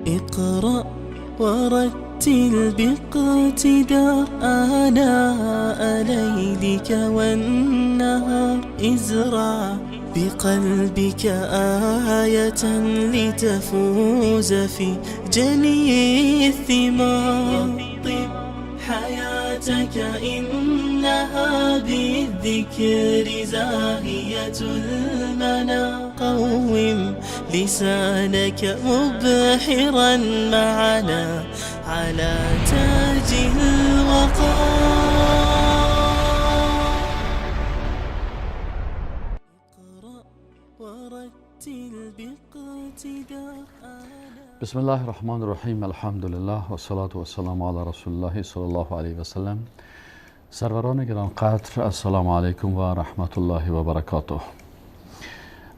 اقرأ ورتل باقتدار آناء ليلك والنهار. ازرع بقلبك آية لتفوز في جني الثمار. طب حياتك إنها بالذكر زاهية المنى. قوم لسانك مبحرا معنا على تاج الوقار. اقرأ ورتل باقتدار. بسم الله الرحمن الرحیم. الحمد لله و الصلاة و السلام علی رسول الله صلی الله علیه و سلم. سروران گرانقدر، السلام علیکم و رحمت الله و برکاته.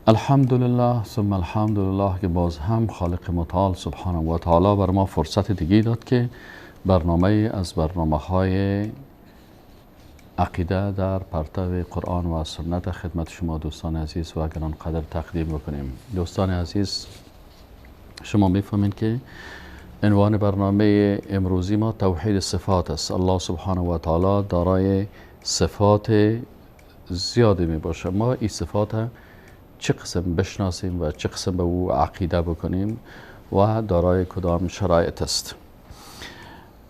الحمدلله ثم الحمدلله که باز هم خالق متعال سبحانه و تعالی بر ما فرصت دیگه داد که برنامه از برنامه های عقیده در پرتو قرآن و سنت خدمت شما دوستان عزیز و گرانقدر تقدیم بکنیم. دوستان عزیز، شما میفهمین که عنوان برنامه امروزی ما توحید صفات است. الله سبحانه و تعالی دارای صفات زیادی می باشه. ما این صفات چه قسم بشناسیم و چه قسم به او عقیده بکنیم و دارای کدام شرایط است.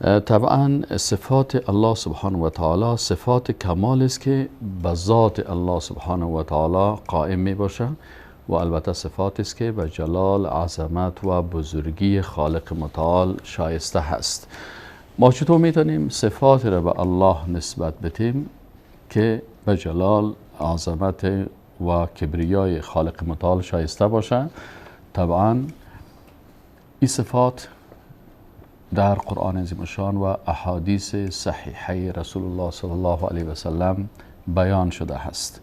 طبعا صفات الله سبحانه و تعالی صفات کمال است که به ذات الله سبحانه و تعالی قائم می باشه و البته صفات است که به جلال، عظمت و بزرگی خالق متعال شایسته هست. ما چطور میتونیم صفات را به الله نسبت بدیم که به جلال، عظمت و کبریای خالق متعال شایسته باشه؟ طبعا این صفات در قرآن عظیم شان و احادیث صحیحه رسول الله صلی الله علیه و سلم بیان شده است.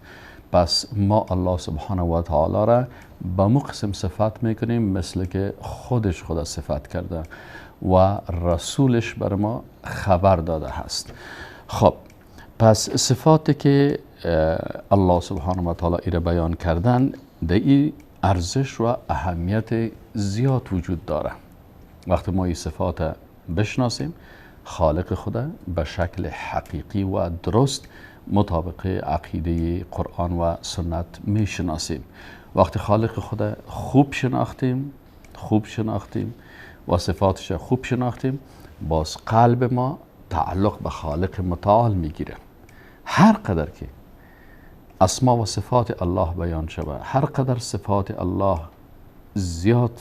پس ما الله سبحانه و تعالی را به مو قسم صفت میکنیم مثل که خودش خدا صفت کرده و رسولش بر ما خبر داده هست. خب پس صفاتی که الله سبحانه و تعالی را بیان کردن در این ارزش و اهمیت زیاد وجود داره. وقتی ما این صفات بشناسیم، خالق خدا به شکل حقیقی و درست مطابق عقیده قرآن و سنت میشناسیم. وقتی خالق خدا خوب شناختیم و صفاتش خوب شناختیم، باز قلب ما تعلق به خالق متعال میگیره. هر قدر که اسما و صفات الله بیان شود، هر قدر صفات الله زیاد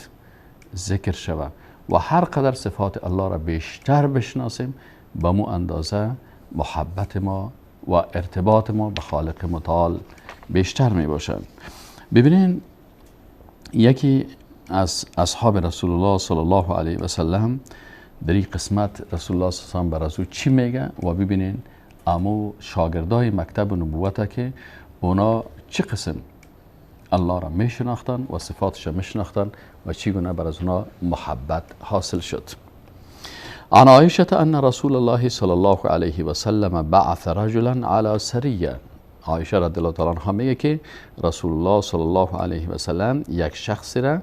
ذکر شود و هر قدر صفات الله را بیشتر بشناسیم، به مو اندازه محبت ما و ارتباط ما به خالق متعال بیشتر می باشد. ببینین، یکی از اصحاب رسول الله صلی الله علیه و سلم در این قسمت رسول الله صلی الله علیه و سلم بر از او چی میگه و ببینین امو شاگردای مکتب نبوته که اونا چه قسم الله را میشناختن و صفاتش را میشناختن و چگونه بر از اونا محبت حاصل شد. عن عائشة أن رسول الله صلى الله عليه وسلم بعث رجلا على سریه. عایشه رضی الله تعالی عنها میگه که رسول الله صلی الله علیه و سلم یک شخصی را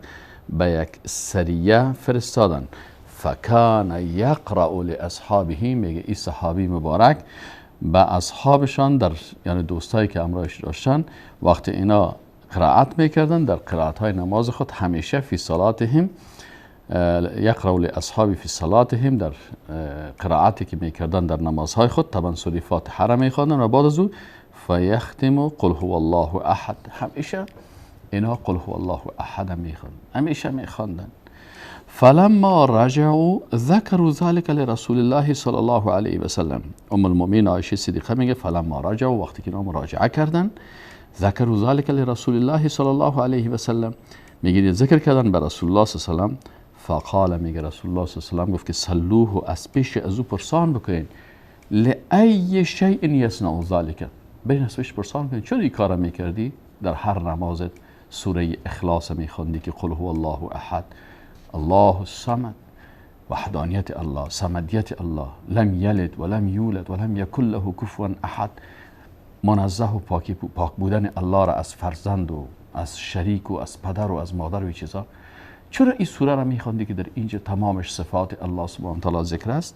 به یک سریه فرستادن. فکان یقرأ لاصحابه، میگه این صحابی مبارک به اصحابشان، یعنی دوستایی که همراهش داشتن، وقتی اینا قرائت میکردن در قرائت های نماز خود، همیشه فی صلاتهم یقرأ لاصحابه فی صلاتهم، در قرائتی که میکردن در نمازهای خود طبعا سوره فاتحه را میخواندن و بعد از او فیختم قل هو الله احد. همیشه اینا قل هو الله احد میخواندن، همیشه میخواندن. فلما رجعوا ذكروا ذلك لرسول الله صلی الله علیه و سلم. ام المؤمنین عایشه صدیقه میگه فلما رجعوا، وقتی که اینا مراجعه کردن، ذكروا ذلك لرسول الله صلی الله علیه و سلم، میگه ذکر کردن به رسول الله صلی الله علیه و سلم. فقال، میگه رسول الله صلی الله علیه و سلم گفت که سلوه، از پیش از او پرسان بکنین، لأی شیء یصنع ذلك، برین از پیش پرسان کنین چرا این کار میکردی؟ در هر نمازت سوره اخلاص میخوندی که قل هو الله احد، الله الصمد، وحدانیت الله، صمدیت الله، لم یلد ولم یولد ولم یکن له کفوا احد، منزه و پاک بودن الله را از فرزند و از شریک و از پدر و از مادر و چیزا. چرا این سوره را میخوندی که در اینجا تمامش صفات الله سبحانه و تعالی ذکر است؟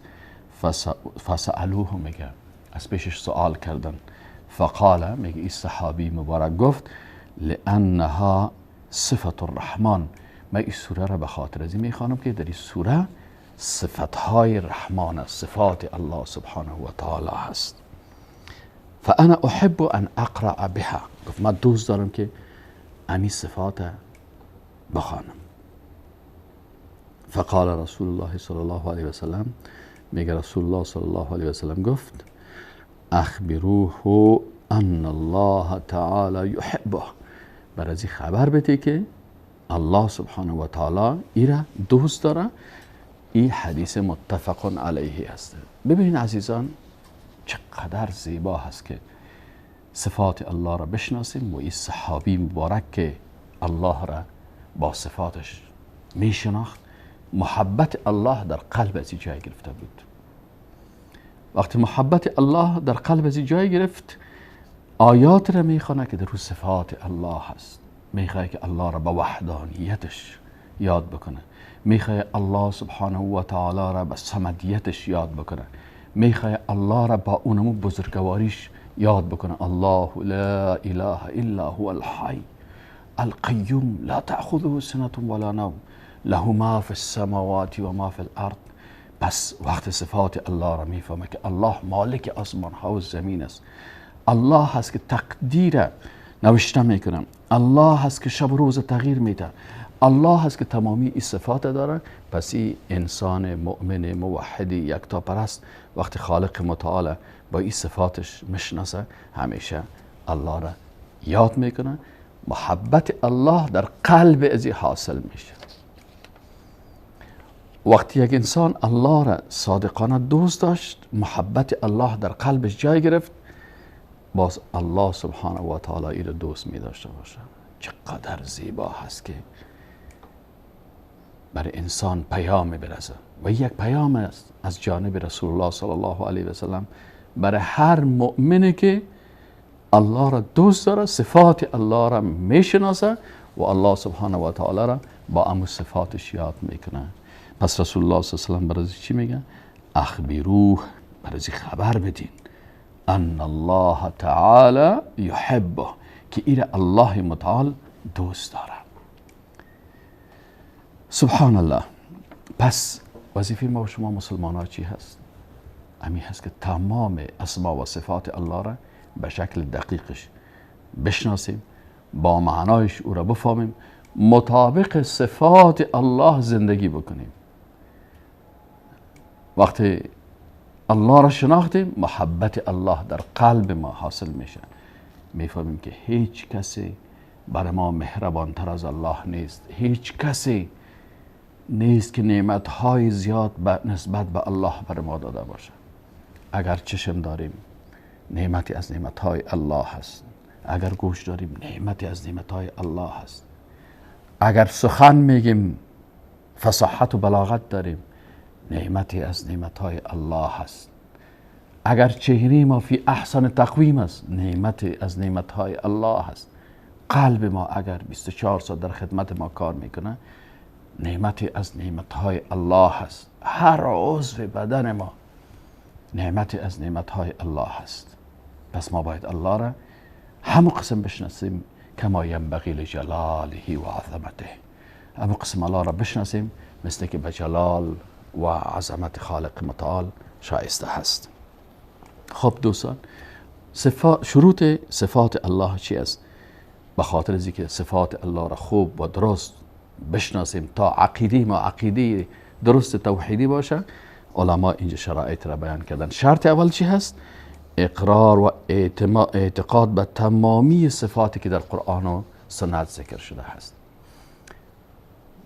فسألوه میگه از پیشش سوال کردن. فقال میگه این صحابی مبارک گفت لانها صفت الرحمن، من این سوره را به خاطر از این میخوانم که در این سوره صفتهای رحمان است، صفات الله سبحانه و تعالی هست. فانا احب ان اقرأ بها، گفت من دوست دارم که امی صفات بخوانم. فقال رسول الله صلی الله علیه و سلم، میگه رسول الله صلی الله علیه و سلم گفت اخبروه ان الله تعالی یحبه، برای از خبر بده که الله سبحانه و تعالی ایره دوست داره. این حدیث متفق علیه است. ببینید عزیزان چقدر زیبا هست که صفات الله را بشناسیم و این صحابی مبارک که الله را با صفاتش میشناخت، محبت الله در قلب از جای گرفته بود. وقتی محبت الله در قلب از جای گرفت، آیات را میخونه که در رو صفات الله هست. میخواه که الله را با وحدانیتش یاد بکنه، میخواه الله سبحانه و تعالی را با صمدیتش یاد بکنه، میخواه الله را با اونمو بزرگواریش یاد بکنه. الله لا اله الا هو الحی القیوم لا تأخذه سنة ولا نوم له ما فی السماوات و ما فی الارض. پس وقت صفات الله را میفهمه که الله مالک آسمان ها و زمین است، الله هست که تقدیر نوشته میکنه، الله هست که شب و روز تغییر میده، الله هست که تمامی این صفات داره. پس این انسان مؤمن موحد یکتا پرست وقتی خالق متعال با این صفاتش مشناسه، همیشه الله را یاد میکنه، محبت الله در قلب ازی حاصل میشه. وقتی یک انسان الله را صادقانه دوست داشت، محبت الله در قلبش جای گرفت، باز الله سبحانه و تعالی ای را دوست می داشته باشه. چقدر زیبا هست که برای انسان پیام برسه و یک پیام است از جانب رسول الله صلی الله علیه و سلم برای هر مؤمنی که الله را دوست داره، صفات الله را میشناسه و الله سبحانه و تعالی را با امو صفاتش یاد میکنه. پس رسول الله صلی الله علیه و سلم برای چی میگه؟ اخبروه، برای خبر بدین، ان الله تعالی یحبه، که ایره الله متعال دوست داره. سبحان الله. پس وظیفه ما و شما مسلمان ها چی هست؟ امی هست که تمام اسما و صفات الله را به شکل دقیقش بشناسیم، با معنایش او را بفهمیم، مطابق صفات الله زندگی بکنیم. وقتی الله را شناختیم، محبت الله در قلب ما حاصل میشه، میفهمیم که هیچ کسی برای ما مهربان تر از الله نیست، هیچ کسی نیست که نعمتهای زیاد نسبت به الله برای ما داده باشه. اگر چشم داریم، نعمتی از نعمتهای الله هست. اگر گوش داریم، نعمتی از نعمتهای الله هست. اگر سخن میگیم، فصاحت و بلاغت داریم، نعمتی از نعمتهای الله هست. اگر چهره ما فی احسن تقویم است، نعمتی از نعمتهای الله هست. قلب ما اگر 24 ساعت در خدمت ما کار میکنه، نعمتی از نعمتهای الله هست. هر عضو بدن ما نعمتی از نعمتهای الله هست. پس ما باید الله را همو قسم بشناسیم کما ینبغی لجلاله و عظمته. همو قسم الله را بشناسیم مثل که به جلال و عظمت خالق متعال شایسته هست. خب دوستان، شروط صفات الله چی است؟ به خاطر از اینکه صفات الله را خوب و درست بشناسیم تا عقیده ما عقیده درست توحیدی باشه، علما اینجا شرایط را بیان کردن. شرط اول چی هست؟ اقرار و اعتقاد به تمامی صفاتی که در قرآن و سنت ذکر شده هست.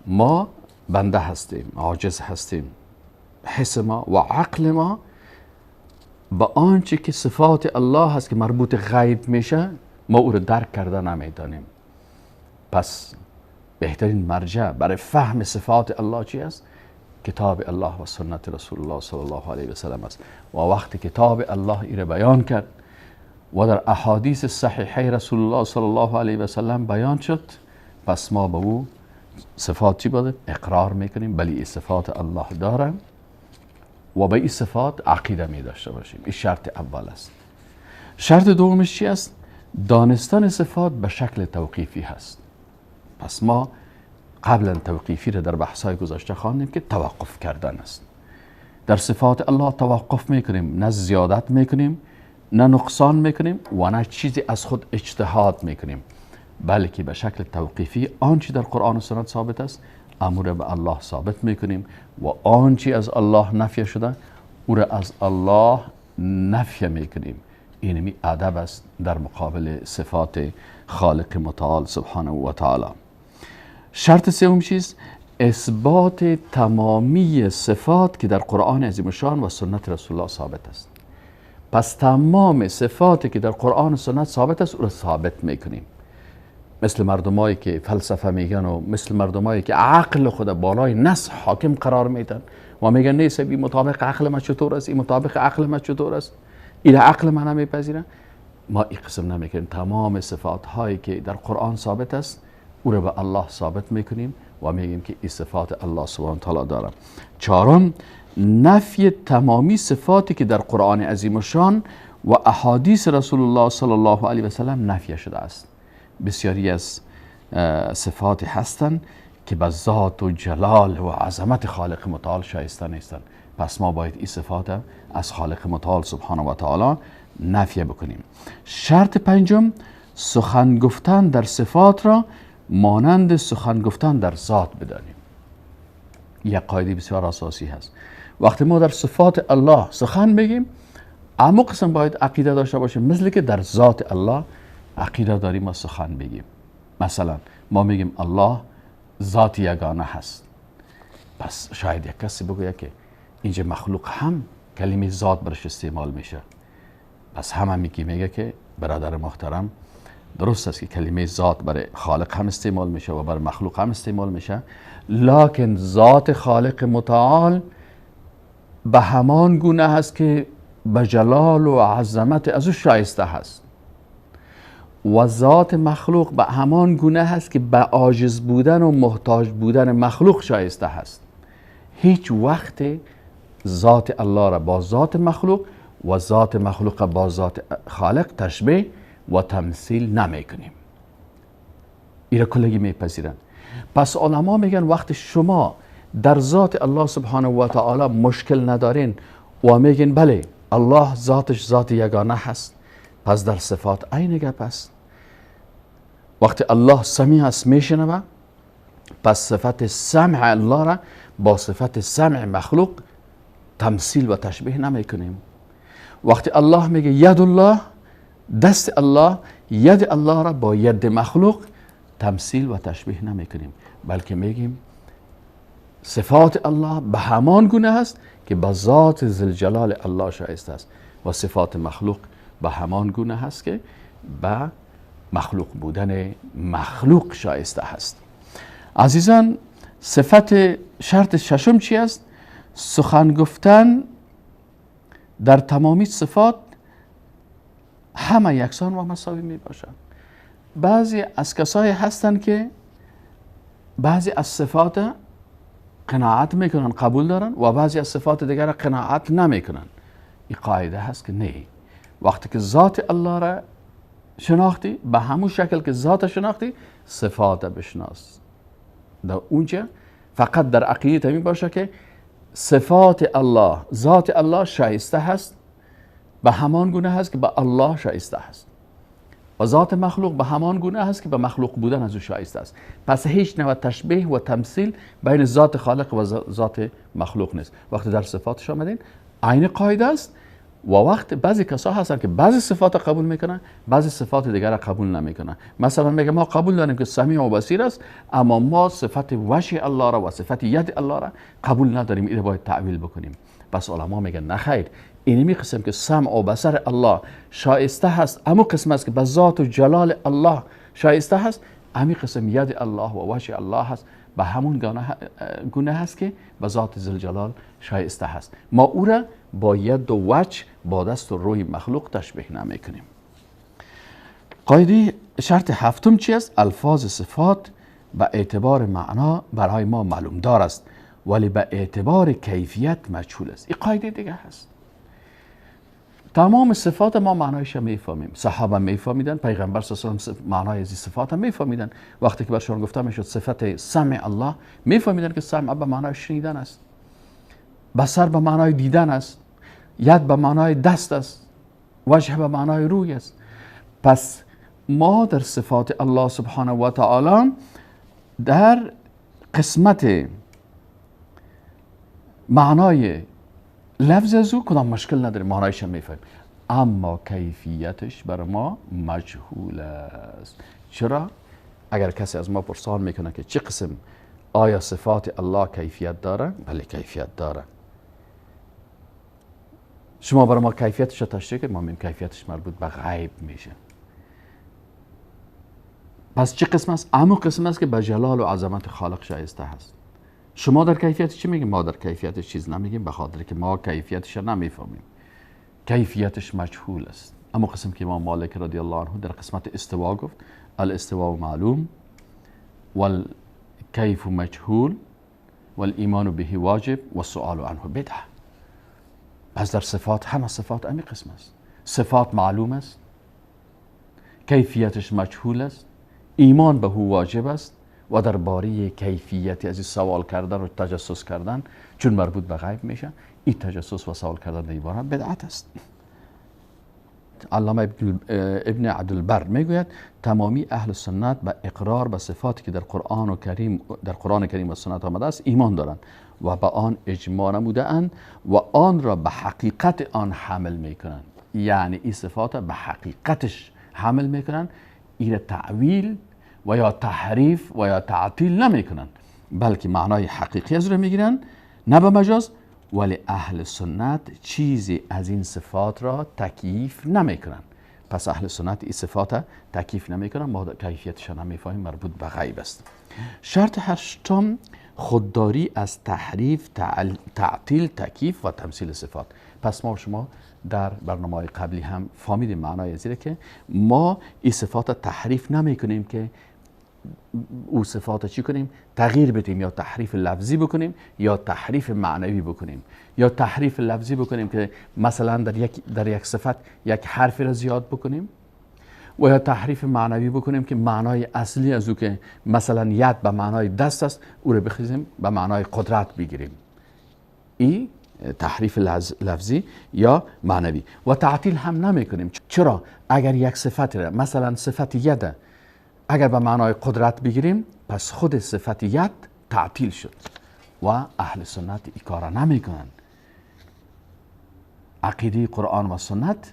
ما بنده هستیم، عاجز هستیم، حس ما و عقل ما با آنچه که صفات الله هست که مربوط غیب میشه، ما او رو درک کرده نمیدانیم. پس بهترین مرجع برای فهم صفات الله چی است؟ کتاب الله و سنت رسول الله صلی الله علیه و سلم است. و وقتی کتاب الله ای را بیان کرد و در احادیث صحیحه رسول الله صلی الله علیه و سلم بیان شد، پس ما به او صفات چی بوده؟ اقرار میکنیم بلی این صفات الله داره و به این صفات عقیده می داشته باشیم. این شرط اول است. شرط دومش چی است؟ دانستن صفات به شکل توقیفی هست. پس ما قبلا توقیفی را در بحث‌های گذشته خواندیم که توقف کردن است. در صفات الله توقف میکنیم، نه زیادت میکنیم، نه نقصان میکنیم و نه چیزی از خود اجتهاد میکنیم، بلکه به شکل توقیفی آنچه در قرآن و سنت ثابت است امر به الله ثابت میکنیم و آنچه از الله نفی شده او را از الله نفی میکنیم. این ادب است در مقابل صفات خالق متعال سبحانه و تعالی. شرط سوم چیست؟ اثبات تمامی صفات که در قرآن عظیم الشان و سنت رسول الله ثابت است. پس تمام صفاتی که در قرآن و سنت ثابت است او را ثابت میکنیم. مثل مردمایی که فلسفه میگن و مثل مردمایی که عقل خود بالای نص حاکم قرار میدن و میگن نیست این مطابق عقل ما چطور است، این مطابق عقل ما چطور است، این عقل ما نمیپذیره. ما این قسم نمیکنیم. تمام صفات هایی که در قرآن ثابت است او را به الله ثابت میکنیم و میگیم که این صفات الله سبحانه و تعالی داره. چهارم، نفی تمامی صفاتی که در قرآن عظیم الشان و احادیث رسول الله صلی الله علیه و سلم نفی شده است. بسیاری از صفات هستند که به ذات و جلال و عظمت خالق متعال شایسته نیستند. پس ما باید این صفات از خالق متعال سبحانه و تعالی نفی بکنیم. شرط پنجم، سخن گفتن در صفات را مانند سخن گفتن در ذات بدانیم. یک قاعده بسیار اساسی هست. وقتی ما در صفات الله سخن بگیم اما قسم باید عقیده داشته باشیم مثل که در ذات الله عقیده داریم ما سخن بگیم. مثلا ما میگیم الله ذات یگانه هست، پس شاید یک کسی بگویه که اینجا مخلوق هم کلمه ذات برش استعمال میشه، پس هم میگه که برادر محترم درست است که کلمه ذات برای خالق هم استعمال میشه و برای مخلوق هم استعمال میشه، لکن ذات خالق متعال به همان گونه هست که به جلال و عظمت از او شایسته هست و ذات مخلوق به همان گونه هست که به عاجز بودن و محتاج بودن مخلوق شایسته هست. هیچ وقت ذات الله را با ذات مخلوق و ذات مخلوق با ذات خالق تشبیه و تمثیل نمی کنیم. این را کلگی میپذیرن. پس علما میگن وقتی شما در ذات الله سبحانه و تعالی مشکل ندارین و میگین بله الله ذاتش ذات یگانه هست، پس در صفات عین گپ است. وقتی الله سمیع است میشنوه، پس صفت سمع الله را با صفت سمع مخلوق تمثیل و تشبیه نمی کنیم. وقتی الله میگه ید الله، دست الله، ید الله را با ید مخلوق تمثیل و تشبیه نمی کنیم، بلکه میگیم صفات الله به همان گونه هست که به ذات ذوالجلال الله شایسته است و صفات مخلوق به همان گونه هست که به مخلوق بودن مخلوق شایسته هست. عزیزان، شرط ششم چی است؟ سخن گفتن در تمامی صفات همه یکسان و مساوی می باشند. بعضی از کسایی هستند که بعضی از صفات قناعت میکنن، قبول دارن و بعضی از صفات دیگر قناعت نمیکنن. این قاعده هست که نه، وقتی که ذات الله را شناختی به همون شکل که ذات شناختی صفات بشناس. در اونجا فقط در عقیده می باشه که صفات الله، ذات الله شایسته هست، به همان گونه هست که به الله شایسته هست و ذات مخلوق به همان گونه هست که به مخلوق بودن از او شایسته است. پس هیچ نوع تشبیه و تمثیل بین ذات خالق و ذات مخلوق نیست. وقتی در صفاتش آمدین عین قاعده است و وقت بعضی کسا هستن که بعضی صفات قبول میکنن، بعضی صفات دیگر را قبول نمیکنن. مثلا میگه ما قبول داریم که سمیع و بصیر است، اما ما صفت وجه الله را و صفت ید الله را قبول نداریم، این باید تعویل بکنیم. پس علما میگن نه خیر، اینمی قسم که سمع و بصر الله شایسته هست، اما قسم است که به ذات و جلال الله شایسته هست، امی قسم ید الله و وجه الله هست، به همون گونه هست که به ذات ذوالجلال شایسته هست. ما او را با ید و وجه، با دست و روی مخلوق تشبیه نمی کنیم. قاعده شرط هفتم چی است؟ الفاظ صفات به اعتبار معنا برای ما معلوم دار است، ولی به اعتبار کیفیت مجهول است. این قاعده دیگه هست. تمام صفات ما معنایش میفهمیم. صحابه میفهمیدن، پیغمبر صلی الله علیه و آله معنای از صفات میفهمیدن. وقتی که برشون گفته میشد صفت سمع الله، میفهمیدن که سمع به معنای شنیدن است، بصر به معنای دیدن است، ید به معنای دست است، وجه به معنای روی است. پس ما در صفات الله سبحانه و تعالی در قسمت معنای لفظ از او کدام مشکل نداره، معنایش هم میفهمیم، اما کیفیتش بر ما مجهول است. چرا؟ اگر کسی از ما پرسان میکنه که چه قسم آیا صفات الله کیفیت داره؟ بله کیفیت داره. شما برای ما کیفیتش رو تشریح کنید، ما میگیم کیفیتش مربوط به غیب میشه. پس چه قسم است؟ اما قسم است که به جلال و عظمت خالق شایسته هست. شما در کیفیتش چی میگیم؟ ما در کیفیتش چیز نمیگیم، به خاطر که ما کیفیتش رو نمیفهمیم. کیفیتش مجهول است. اما قسم که امام مالک رضی الله عنه در قسمت استوا گفت الاستواء معلوم والکیف مجهول والایمان به واجب والسؤال عنه بدعه. پس در صفات همه صفات همین قسم است. صفات معلوم است، کیفیتش مجهول است، ایمان به او واجب است و درباره کیفیت از این سوال کردن و تجسس کردن چون مربوط به غیب میشه، این تجسس و سوال کردن در این بدعت است. علامه ابن عبدالبر میگوید تمامی اهل سنت به اقرار به صفاتی که در قرآن کریم و سنت آمده است ایمان دارند و به آن اجماع نموده اند و آن را به حقیقت آن حمل میکنند. یعنی این صفات به حقیقتش حمل میکنند، این تعویل و یا تحریف و یا تعطیل نمیکنند، بلکه معنای حقیقی از را میگیرند، نه به مجاز. ولی اهل سنت چیزی از این صفات را تکییف نمیکنند. پس اهل سنت این صفات تکییف نمیکنند، ما کیفیتش نمیفهمیم، مربوط به غیب است. شرط هشتم خودداری از تحریف، تعطیل، تکییف و تمثیل صفات. پس ما شما در برنامه قبلی هم فهمیدیم معنای زیره که ما این صفات تحریف نمی کنیم که او صفات چی کنیم؟ تغییر بدیم، یا تحریف لفظی بکنیم یا تحریف معنوی بکنیم. یا تحریف لفظی بکنیم که مثلا در یک صفت یک حرفی را زیاد بکنیم، و یا تحریف معنوی بکنیم که معنای اصلی از او که مثلا ید به معنای دست است او را بخیزیم به معنای قدرت بگیریم. این تحریف لفظی یا معنوی. و تعطیل هم نمی کنیم. چرا؟ اگر یک صفت را مثلا صفت ید اگر به معنای قدرت بگیریم، پس خود صفت ید تعطیل شد و اهل سنت این کار نمی کنند. عقیده قرآن و سنت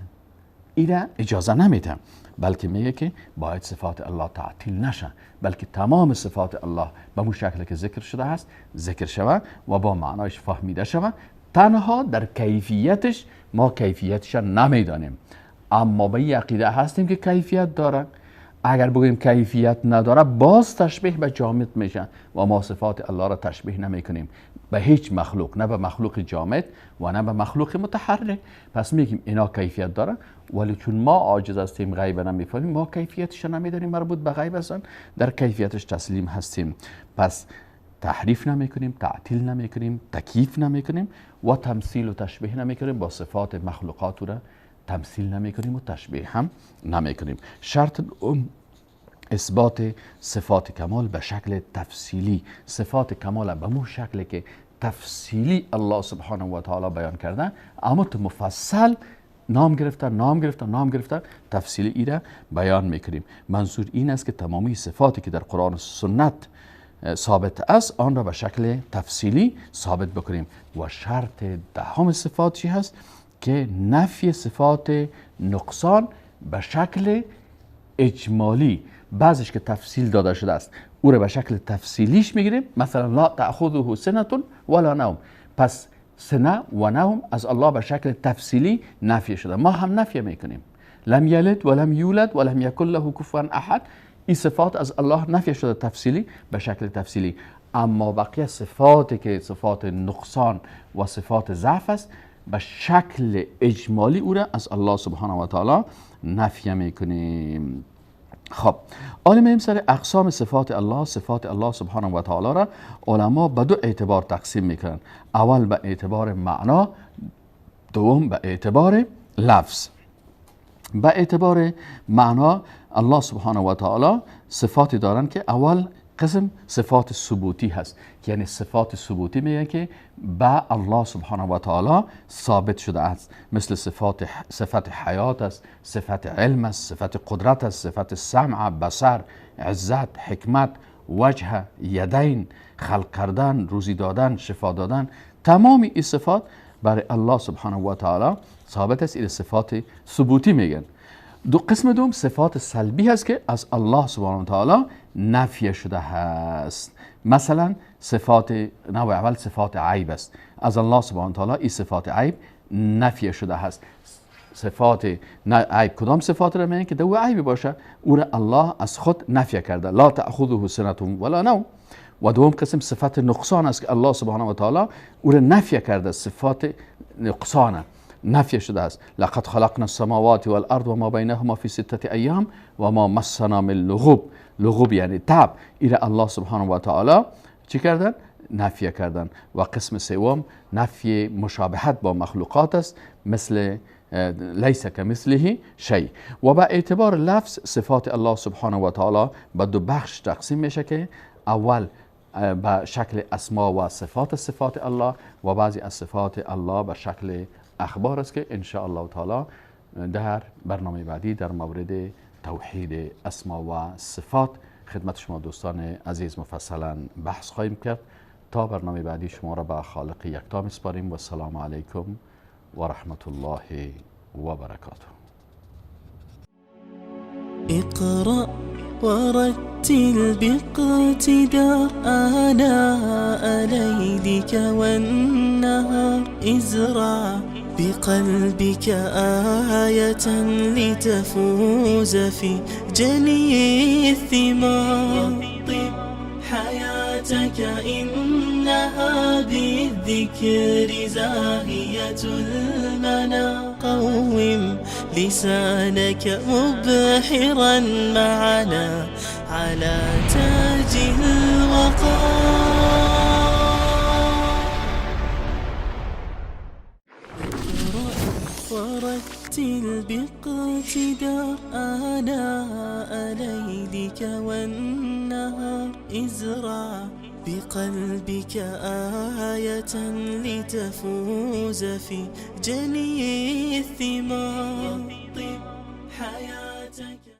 این اجازه نمیده، بلکه میگه که باید صفات الله تعطیل نشه، بلکه تمام صفات الله به مو شکل که ذکر شده است ذکر شود و با معنایش فهمیده شود. تنها در کیفیتش ما کیفیتش نمیدانیم، اما به این عقیده هستیم که کیفیت داره. اگر بگوییم کیفیت نداره باز تشبیه به جامد میشه و ما صفات الله را تشبیه نمی کنیم به هیچ مخلوق، نه به مخلوق جامد و نه به مخلوق متحرک. پس میگیم اینا کیفیت داره، ولی چون ما عاجز هستیم غیب نمیفهمیم، ما کیفیتش نمیدانیم، مربوط به غیب هستن، در کیفیتش تسلیم هستیم. پس تحریف نمی کنیم، تعطیل نمی کنیم، تکییف نمی کنیم و تمثیل و تشبیه نمی کنیم، با صفات مخلوقات را تمثیل نمی کنیم و تشبیه هم نمی کنیم. شرط اثبات صفات کمال به شکل تفصیلی. صفات کمال به مو شکل که تفصیلی الله سبحانه و تعالی بیان کرده، اما تو مفصل نام گرفتن تفصیلی ای را بیان میکنیم. منظور این است که تمامی صفاتی که در قرآن و سنت ثابت است آن را به شکل تفصیلی ثابت بکنیم. و شرط دهم صفات چی هست؟ که نفی صفات نقصان به شکل اجمالی، بعضیش که تفصیل داده شده است او را به شکل تفصیلیش میگیریم. مثلا لا تأخذه سنة ولا نوم، پس سنه و نوم از الله به شکل تفصیلی نفی شده، ما هم نفی میکنیم. لم یلد ولم یولد ولم یکن له کفوا احد، این صفات از الله نفی شده تفصیلی به شکل تفصیلی. اما بقیه صفاتی که صفات نقصان و صفات ضعف است به شکل اجمالی او را از الله سبحانه و تعالی نفی میکنیم. خب حالا میریم سر اقسام صفات الله. صفات الله سبحانه و تعالی را علما به دو اعتبار تقسیم میکنن. اول به اعتبار معنا، دوم به اعتبار لفظ. به اعتبار معنا الله سبحانه و تعالی صفاتی دارن که اول قسم صفات ثبوتی هست، یعنی صفات ثبوتی میگن که به الله سبحانه و تعالی ثابت شده است، مثل صفت حیات است، صفت علم است، صفت قدرت است، صفت سمع، بصر، عزت، حکمت، وجه، یدین، خلق کردن، روزی دادن، شفا دادن. تمام این صفات برای الله سبحانه و تعالی ثابت است. این صفات ثبوتی میگن. قسم دوم صفات سلبی هست که از الله سبحانه و تعالی نفی شده هست. مثلا صفات نوع اول صفات عیب است. از الله سبحانه و تعالی این صفات عیب نفی شده هست. صفات عیب کدام صفات را میگن که دو عیب باشه، او را الله از خود نفی کرده. لا تأخذه سنة ولا نوم. و دوم قسم صفت نقصان است که الله سبحانه و تعالی او را نفی کرده. صفات نقصان نفی شده است. لقد خلقنا السماوات والارض و ما بینهما فی 6 ایام و ما مسنا من لغوب. لغوب یعنی تعب. این الله سبحانه و تعالی چی کردن؟ نفی کردن. و قسم سوم نفی مشابهت با مخلوقات است، مثل لیس کمثله شیء. و به اعتبار لفظ صفات الله سبحانه و تعالی به دو بخش تقسیم میشه که اول به شکل اسما و صفات الله و بعضی از صفات الله به شکل اخبار است که ان شاء الله تعالی در برنامه بعدی در مورد توحید اسما و صفات خدمت شما دوستان عزیز مفصلا بحث خواهیم کرد. تا برنامه بعدی شما را به خالق یکتا میسپاریم و السلام علیکم و رحمت الله و برکاته. اقرأ ورتل باقتداء آناء ليلك والنهار ازرع بقلبك آية لتفوز في جني الثمار. طب حياتك إنها بالذكر زاهية المنى. قوم لسانك مبحرا معنا على تاج الوقار. ورتل باقتداء آناء ليلك والنهار ازرع بقلبك آية لتفوز في جني الثمار. طب حياتك